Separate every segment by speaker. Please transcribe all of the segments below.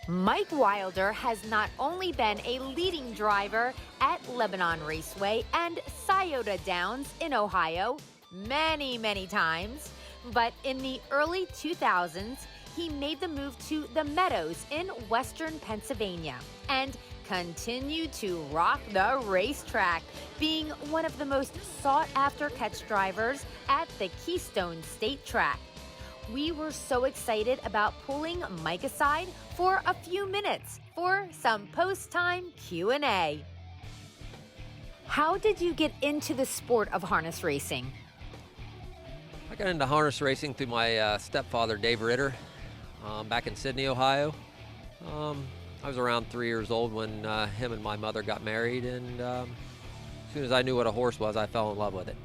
Speaker 1: Mike Wilder has not only been a leading driver at Lebanon Raceway and Scioto Downs in Ohio many times, but in the early 2000s, he made the move to the Meadows in western Pennsylvania and continued to rock the racetrack, being one of the most sought-after catch drivers at the Keystone State track. We were so excited about pulling Mike aside for a few minutes for some post-time Q&A. How did you get into the sport of harness racing?
Speaker 2: I got into harness racing through my stepfather, Dave Ritter, back in Sydney, Ohio. I was around 3 years old when him and my mother got married, and as soon as I knew what a horse was, I fell in love with it.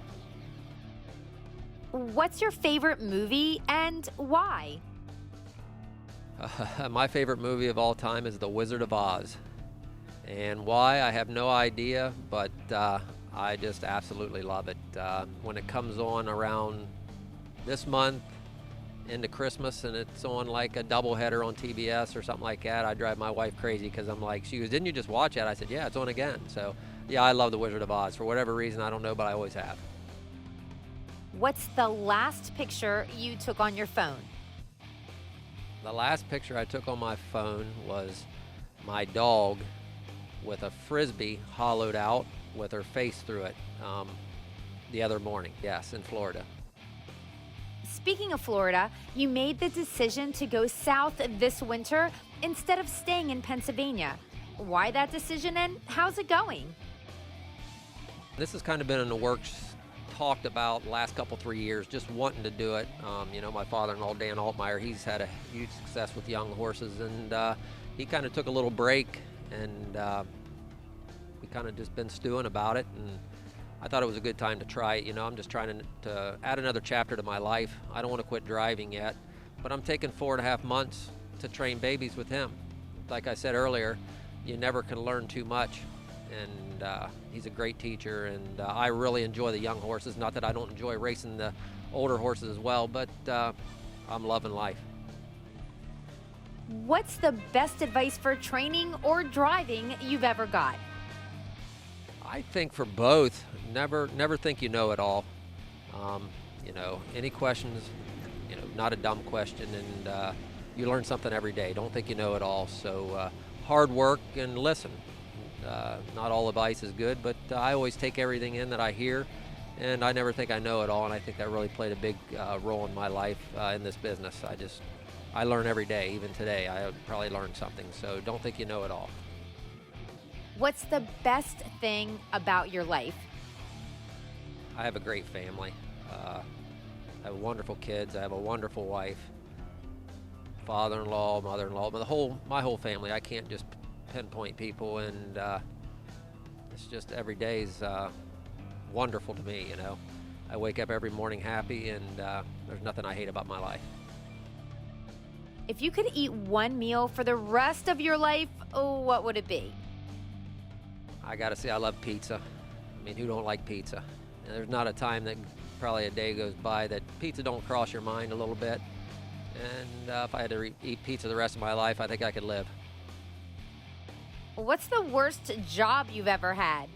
Speaker 1: What's your favorite movie and why?
Speaker 2: My favorite movie of all time is The Wizard of Oz. And why, I have no idea, but I just absolutely love it. When it comes on around this month into Christmas and it's on like a doubleheader on TBS or something like that, I drive my wife crazy because I'm like, she goes, "Didn't you just watch it?" I said, "Yeah, it's on again." So yeah, I love The Wizard of Oz. For whatever reason, I don't know, but I always have.
Speaker 1: What's the last picture you took on your phone?
Speaker 2: The last picture I took on my phone was my dog with a Frisbee hollowed out with her face through it the other morning, yes, in Florida.
Speaker 1: Speaking of Florida, you made the decision to go south this winter instead of staying in Pennsylvania. Why that decision and how's it going?
Speaker 2: This has kind of been in the works, talked about the last couple 3 years, just wanting to do it. My father-in-law Dan Altmeyer, he's had a huge success with young horses, and he kind of took a little break, and we kind of just been stewing about it, and I thought it was a good time to try it. I'm just trying to add another chapter to my life. I don't want to quit driving yet, but I'm taking 4.5 months to train babies with him. Like I said earlier, you never can learn too much, and he's a great teacher, and I really enjoy the young horses. Not that I don't enjoy racing the older horses as well, but I'm loving life.
Speaker 1: What's the best advice for training or driving you've ever got?
Speaker 2: I think for both, never think you know it all. Any questions, not a dumb question, and you learn something every day. Don't think you know it all. So hard work and listen. Not all advice is good, but I always take everything in that I hear, and I never think I know it all, and I think that really played a big role in my life in this business. I learn every day. Even today, I probably learned something. So don't think you know it all.
Speaker 1: What's the best thing about your life?
Speaker 2: I have a great family. I have wonderful kids. I have a wonderful wife, father-in-law, mother-in-law, my whole family. I can't just pinpoint people, and it's just every day's wonderful to me. I wake up every morning happy, and there's nothing I hate about my life.
Speaker 1: If you could eat one meal for the rest of your life, what would it be?
Speaker 2: I gotta say, I love pizza. I mean, who don't like pizza? And there's not a time that probably a day goes by that pizza don't cross your mind a little bit. And if I had to eat pizza the rest of my life, I think I could live.
Speaker 1: What's the worst job you've ever had?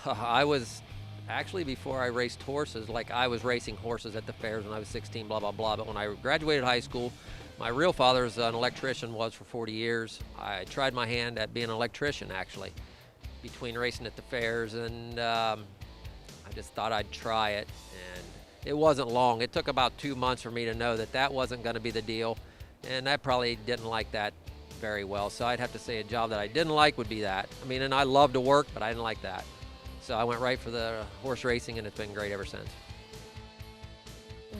Speaker 2: I was actually, before I raced horses, I was racing horses at the fairs when I was 16, blah, blah, blah. But when I graduated high school, my real father's an electrician, was for 40 years. I tried my hand at being an electrician, actually, between racing at the fairs, and I just thought I'd try it. And it wasn't long. It took about 2 months for me to know that wasn't going to be the deal, and I probably didn't like that very well. So I'd have to say a job that I didn't like would be that. I mean, and I love to work, but I didn't like that. So I went right for the horse racing, and it's been great ever since.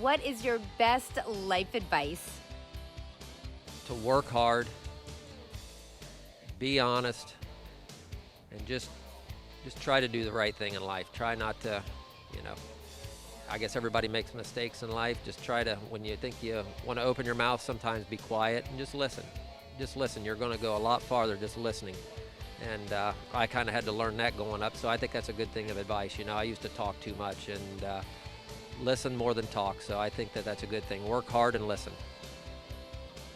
Speaker 1: What is your best life advice?
Speaker 2: To work hard, be honest, and just try to do the right thing in life. Try not to, I guess everybody makes mistakes in life. Just try to, when you think you want to open your mouth, sometimes be quiet and just listen. Just listen. You're going to go a lot farther just listening. And I kind of had to learn that going up, so I think that's a good thing of advice. I used to talk too much, and listen more than talk, so I think that's a good thing. Work hard and listen.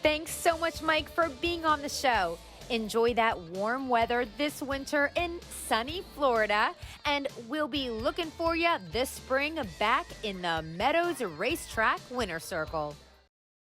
Speaker 1: Thanks so much, Mike, for being on the show. Enjoy that warm weather this winter in sunny Florida, and we'll be looking for you this spring back in the Meadows Racetrack Winter Circle.